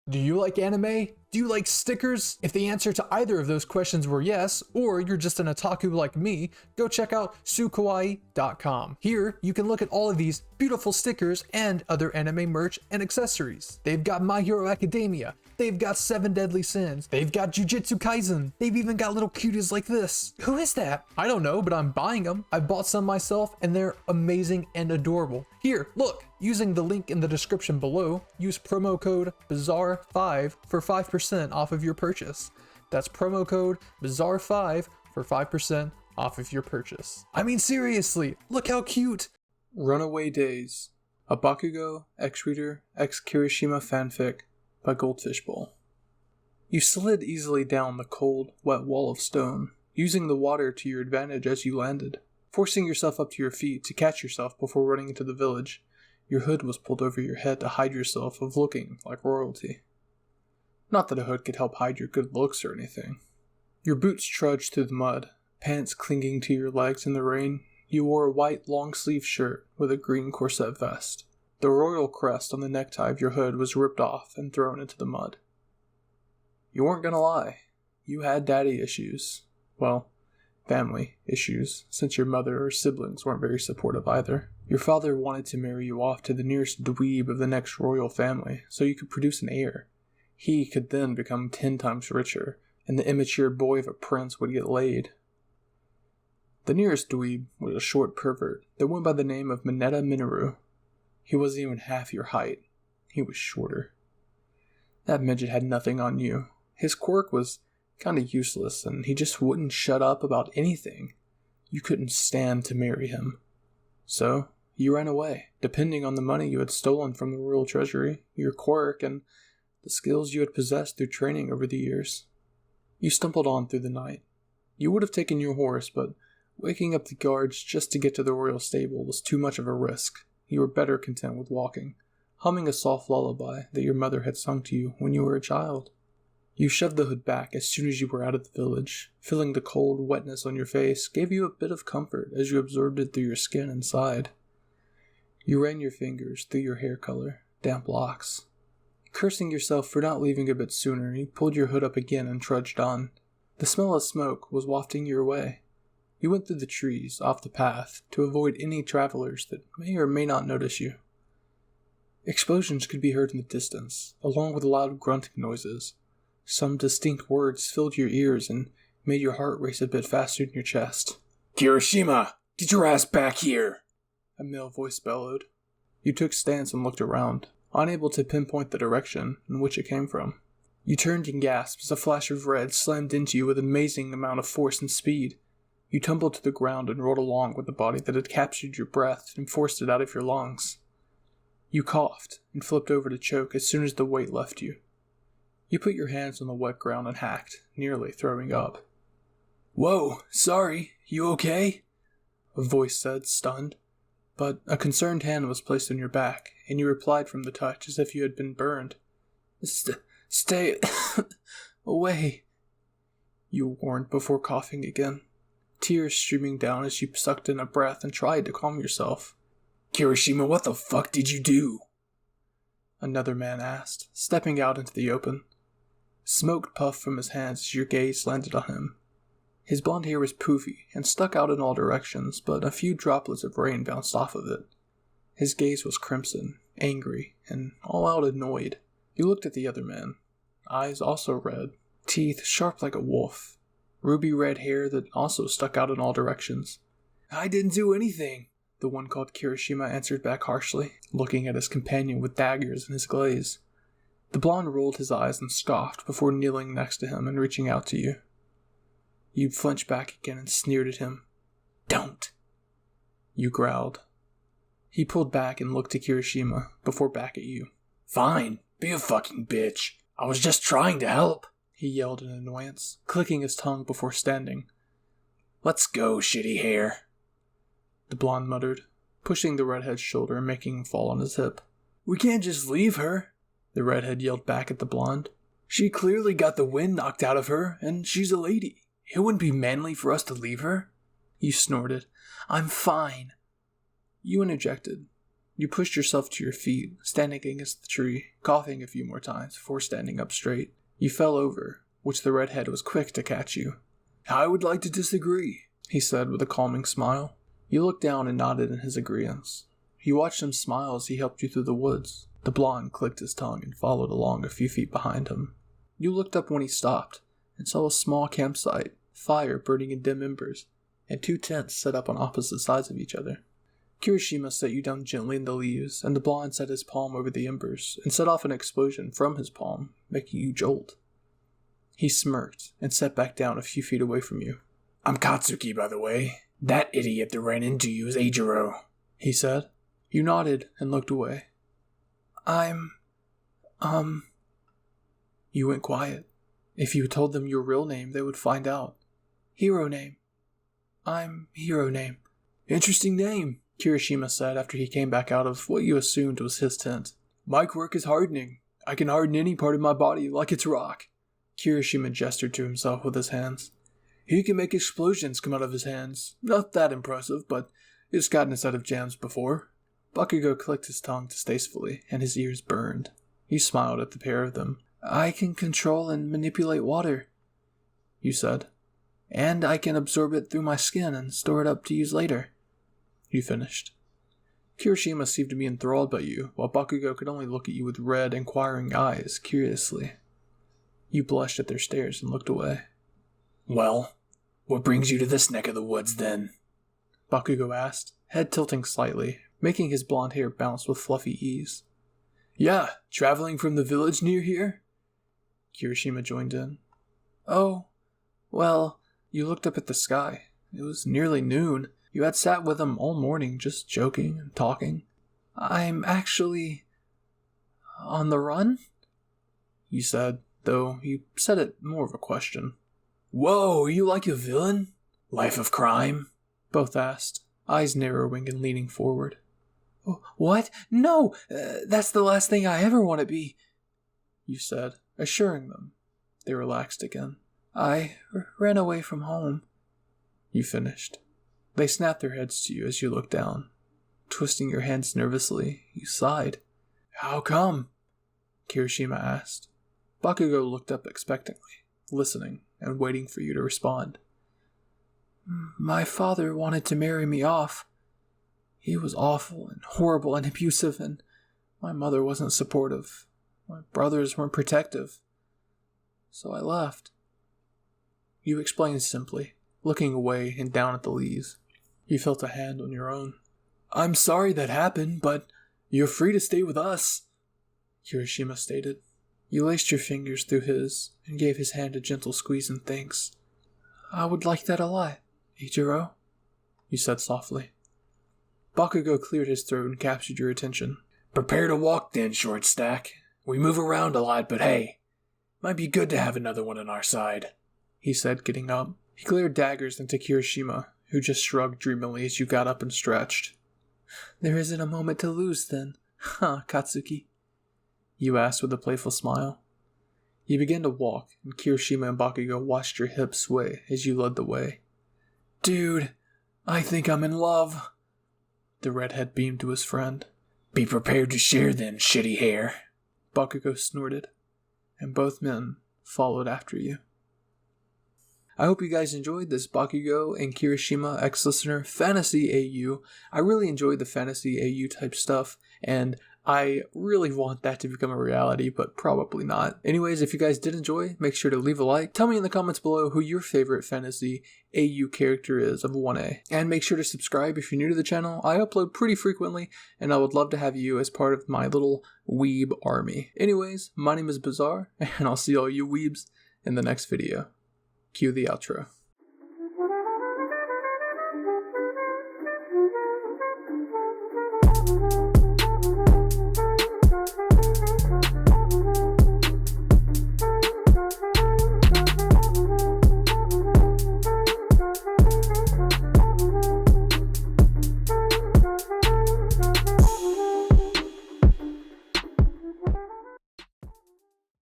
Do you like anime? Do you like stickers? If the answer to either of those questions were yes, or you're just an otaku like me, go check out sukawaii.com. Here, you can look at all of these beautiful stickers and other anime merch and accessories. They've got My Hero Academia, they've got 7 Deadly Sins, they've got Jujutsu Kaisen, they've even got little cuties like this. Who is that? I don't know, but I'm buying them. I bought some myself and they're amazing and adorable. Here, look, using the link in the description below, use promo code BAZAAR5 for 5% off of your purchase. That's promo code BAZAAR5 for 5% off of your purchase. I mean, seriously, look how cute! Runaway Days, a Bakugou X-Reader X Kirishima fanfic by Goldfish Bowl. You slid easily down the cold, wet wall of stone, using the water to your advantage as you landed, forcing yourself up to your feet to catch yourself before running into the village. Your hood was pulled over your head to hide yourself of looking like royalty. Not that a hood could help hide your good looks or anything. Your boots trudged through the mud, pants clinging to your legs in the rain. You wore a white long-sleeve shirt with a green corset vest. The royal crest on the necktie of your hood was ripped off and thrown into the mud. You weren't gonna lie. You had daddy issues. Well, family issues, since your mother or siblings weren't very supportive either. Your father wanted to marry you off to the nearest dweeb of the next royal family so you could produce an heir. He could then become 10 times richer, and the immature boy of a prince would get laid. The nearest dweeb was a short pervert that went by the name of Mineta Minoru. He wasn't even half your height. He was shorter. That midget had nothing on you. His quirk was kinda useless, and he just wouldn't shut up about anything. You couldn't stand to marry him. So, you ran away, depending on the money you had stolen from the royal treasury, your quirk, and the skills you had possessed through training over the years. You stumbled on through the night. You would have taken your horse, but waking up the guards just to get to the royal stable was too much of a risk. You were better content with walking, humming a soft lullaby that your mother had sung to you when you were a child. You shoved the hood back as soon as you were out of the village. Feeling the cold wetness on your face gave you a bit of comfort as you absorbed it through your skin inside. You ran your fingers through your hair color, damp locks. Cursing yourself for not leaving a bit sooner, you pulled your hood up again and trudged on. The smell of smoke was wafting your way. You went through the trees, off the path, to avoid any travelers that may or may not notice you. Explosions could be heard in the distance, along with loud grunting noises. Some distinct words filled your ears and made your heart race a bit faster in your chest. "Kirishima, get your ass back here!" a male voice bellowed. You took stance and looked around, unable to pinpoint the direction in which it came from. You turned and gasped as a flash of red slammed into you with an amazing amount of force and speed. You tumbled to the ground and rolled along with the body that had captured your breath and forced it out of your lungs. You coughed and flipped over to choke as soon as the weight left you. You put your hands on the wet ground and hacked, nearly throwing up. "Whoa, sorry, you okay?" a voice said, stunned. But a concerned hand was placed on your back, and you replied from the touch as if you had been burned. Stay away," you warned before coughing again, tears streaming down as you sucked in a breath and tried to calm yourself. "Kirishima, what the fuck did you do?" another man asked, stepping out into the open. Smoke puffed from his hands as your gaze landed on him. His blonde hair was poofy and stuck out in all directions, but a few droplets of rain bounced off of it. His gaze was crimson, angry, and all out annoyed. You looked at the other man, eyes also red, teeth sharp like a wolf, ruby red hair that also stuck out in all directions. "I didn't do anything," the one called Kirishima answered back harshly, looking at his companion with daggers in his glaze. The blonde rolled his eyes and scoffed before kneeling next to him and reaching out to you. You flinched back again and sneered at him. "Don't," you growled. He pulled back and looked to Kirishima, before back at you. "Fine, be a fucking bitch. I was just trying to help," he yelled in annoyance, clicking his tongue before standing. "Let's go, shitty hair," the blonde muttered, pushing the redhead's shoulder and making him fall on his hip. "We can't just leave her," the redhead yelled back at the blonde. "She clearly got the wind knocked out of her, and she's a lady. It wouldn't be manly for us to leave her." You snorted. "I'm fine." You interjected. You pushed yourself to your feet, standing against the tree, coughing a few more times before standing up straight. You fell over, which the redhead was quick to catch you. I would like to disagree, he said with a calming smile. You looked down and nodded in his agreeance. You watched him smile as he helped you through the woods. The blonde clicked his tongue and followed along a few feet behind him. You looked up when he stopped and saw a small campsite, fire burning in dim embers, and 2 tents set up on opposite sides of each other. Kirishima set you down gently in the leaves, and the blonde set his palm over the embers and set off an explosion from his palm, making you jolt. He smirked and sat back down a few feet away from you. I'm Katsuki, by the way. That idiot that ran into you is Eijiro, he said. You nodded and looked away. You went quiet. If you told them your real name, they would find out. Hero name. I'm Hero name. Interesting name, Kirishima said after he came back out of what you assumed was his tent. My quirk is hardening. I can harden any part of my body like it's rock. Kirishima gestured to himself with his hands. He can make explosions come out of his hands. Not that impressive, but it's gotten us out of jams before. Bakugou clicked his tongue distastefully, and his ears burned. He smiled at the pair of them. I can control and manipulate water, you said. And I can absorb it through my skin and store it up to use later. You finished. Kirishima seemed to be enthralled by you, while Bakugou could only look at you with red, inquiring eyes, curiously. You blushed at their stares and looked away. Well, what brings you to this neck of the woods, then? Bakugou asked, head tilting slightly, making his blonde hair bounce with fluffy ease. Yeah, traveling from the village near here? Kirishima joined in. Oh, well, you looked up at the sky. It was nearly noon. You had sat with him all morning, just joking and talking. I'm actually on the run? You said, though you said it more of a question. Whoa, are you like a villain? Life of crime? Both asked, eyes narrowing and leaning forward. What? No, that's the last thing I ever want to be, you said, assuring them. They relaxed again. I ran away from home, you finished. They snapped their heads to you as you looked down. Twisting your hands nervously, you sighed. How come? Kirishima asked. Bakugou looked up expectantly, listening and waiting for you to respond. My father wanted to marry me off. He was awful and horrible and abusive, and my mother wasn't supportive. My brothers weren't protective. So I left. You explained simply, looking away and down at the leaves. You felt a hand on your own. I'm sorry that happened, but you're free to stay with us, Kirishima stated. You laced your fingers through his and gave his hand a gentle squeeze in thanks. I would like that a lot, Eijiro, you said softly. Bakugou cleared his throat and captured your attention. Prepare to walk then, short stack. We move around a lot, but hey, might be good to have another one on our side, he said, getting up. He glared daggers into Kirishima, who just shrugged dreamily as you got up and stretched. There isn't a moment to lose, then, huh, Katsuki? You asked with a playful smile. You began to walk, and Kirishima and Bakugou watched your hips sway as you led the way. Dude, I think I'm in love, the redhead beamed to his friend. Be prepared to share then, shitty hair, Bakugou snorted, and both men followed after you. I hope you guys enjoyed this Bakugou and Kirishima ex-listener Fantasy AU. I really enjoyed the Fantasy AU type stuff, and I really want that to become a reality, but probably not. Anyways, if you guys did enjoy, make sure to leave a like. Tell me in the comments below who your favorite Fantasy AU character is of 1A. And make sure to subscribe if you're new to the channel. I upload pretty frequently, and I would love to have you as part of my little weeb army. Anyways, my name is Bizarre, and I'll see all you weebs in the next video. Cue the outro.